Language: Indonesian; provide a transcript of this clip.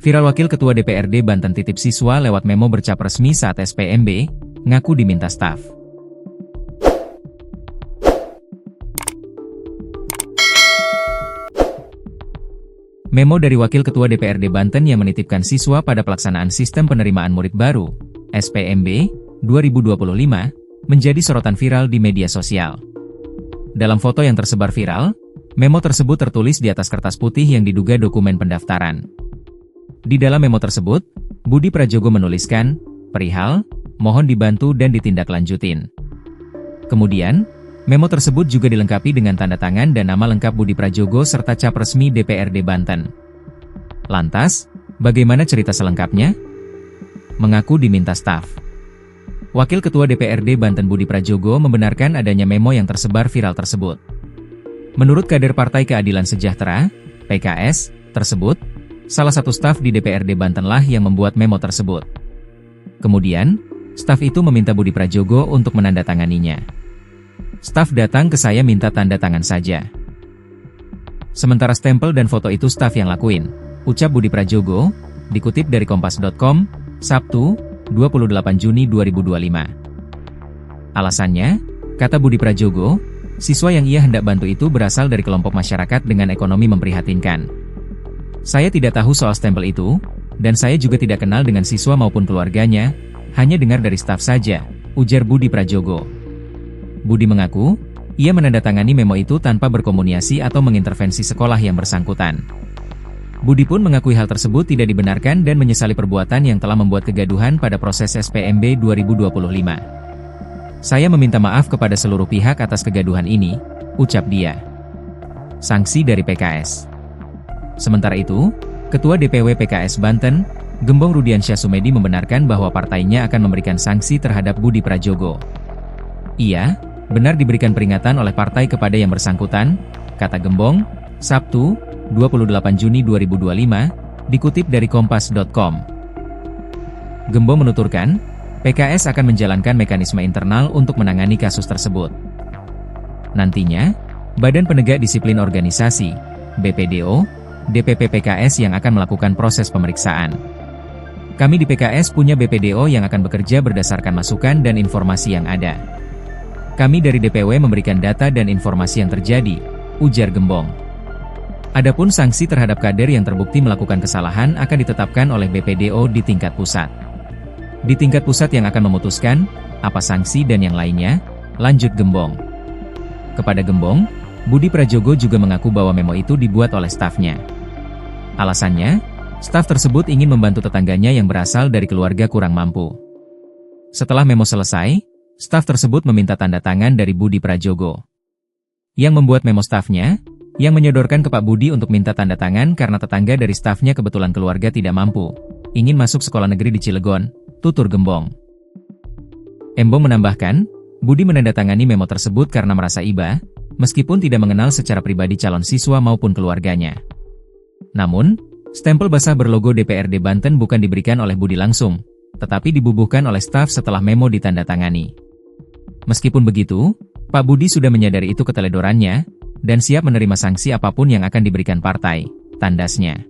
Viral Wakil Ketua DPRD Banten titip siswa lewat memo bercap resmi saat SPMB, ngaku diminta staf. Memo dari Wakil Ketua DPRD Banten yang menitipkan siswa pada pelaksanaan Sistem Penerimaan Murid Baru, SPMB, 2025, menjadi sorotan viral di media sosial. Dalam foto yang tersebar viral, memo tersebut tertulis di atas kertas putih yang diduga dokumen pendaftaran. Di dalam memo tersebut, Budi Prajogo menuliskan, perihal, mohon dibantu dan ditindaklanjutin. Kemudian, memo tersebut juga dilengkapi dengan tanda tangan dan nama lengkap Budi Prajogo serta cap resmi DPRD Banten. Lantas, bagaimana cerita selengkapnya? Mengaku diminta staf. Wakil Ketua DPRD Banten Budi Prajogo membenarkan adanya memo yang tersebar viral tersebut. Menurut kader Partai Keadilan Sejahtera, PKS, tersebut, salah satu staf di DPRD Bantenlah yang membuat memo tersebut. Kemudian, staf itu meminta Budi Prajogo untuk menandatanganinya. Staf datang ke saya minta tanda tangan saja. Sementara stempel dan foto itu staf yang lakuin, ucap Budi Prajogo, dikutip dari Kompas.com, Sabtu, 28 Juni 2025. Alasannya, kata Budi Prajogo, siswa yang ia hendak bantu itu berasal dari kelompok masyarakat dengan ekonomi memprihatinkan. Saya tidak tahu soal stempel itu, dan saya juga tidak kenal dengan siswa maupun keluarganya, hanya dengar dari staf saja, ujar Budi Prajogo. Budi mengaku, ia menandatangani memo itu tanpa berkomunikasi atau mengintervensi sekolah yang bersangkutan. Budi pun mengakui hal tersebut tidak dibenarkan dan menyesali perbuatan yang telah membuat kegaduhan pada proses SPMB 2025. Saya meminta maaf kepada seluruh pihak atas kegaduhan ini, ucap dia. Sanksi dari PKS. Sementara itu, Ketua DPW PKS Banten, Gembong Rudiansyah Sumedi membenarkan bahwa partainya akan memberikan sanksi terhadap Budi Prajogo. Iya, benar diberikan peringatan oleh partai kepada yang bersangkutan, kata Gembong, Sabtu, 28 Juni 2025, dikutip dari Kompas.com. Gembong menuturkan, PKS akan menjalankan mekanisme internal untuk menangani kasus tersebut. Nantinya, Badan Penegak Disiplin Organisasi, BPDO, DPP PKS yang akan melakukan proses pemeriksaan. Kami di PKS punya BPDO yang akan bekerja berdasarkan masukan dan informasi yang ada. Kami dari DPW memberikan data dan informasi yang terjadi, ujar Gembong. Adapun sanksi terhadap kader yang terbukti melakukan kesalahan akan ditetapkan oleh BPDO di tingkat pusat. Di tingkat pusat yang akan memutuskan, apa sanksi dan yang lainnya, lanjut Gembong. Kepada Gembong, Budi Prajogo juga mengaku bahwa memo itu dibuat oleh stafnya. Alasannya, staf tersebut ingin membantu tetangganya yang berasal dari keluarga kurang mampu. Setelah memo selesai, staf tersebut meminta tanda tangan dari Budi Prajogo. Yang membuat memo stafnya, yang menyodorkan ke Pak Budi untuk minta tanda tangan karena tetangga dari stafnya kebetulan keluarga tidak mampu, ingin masuk sekolah negeri di Cilegon, tutur Gembong. Embong menambahkan, Budi menandatangani memo tersebut karena merasa iba, meskipun tidak mengenal secara pribadi calon siswa maupun keluarganya. Namun, stempel basah berlogo DPRD Banten bukan diberikan oleh Budi langsung, tetapi dibubuhkan oleh staf setelah memo ditandatangani. Meskipun begitu, Pak Budi sudah menyadari itu keteledorannya, dan siap menerima sanksi apapun yang akan diberikan partai, tandasnya.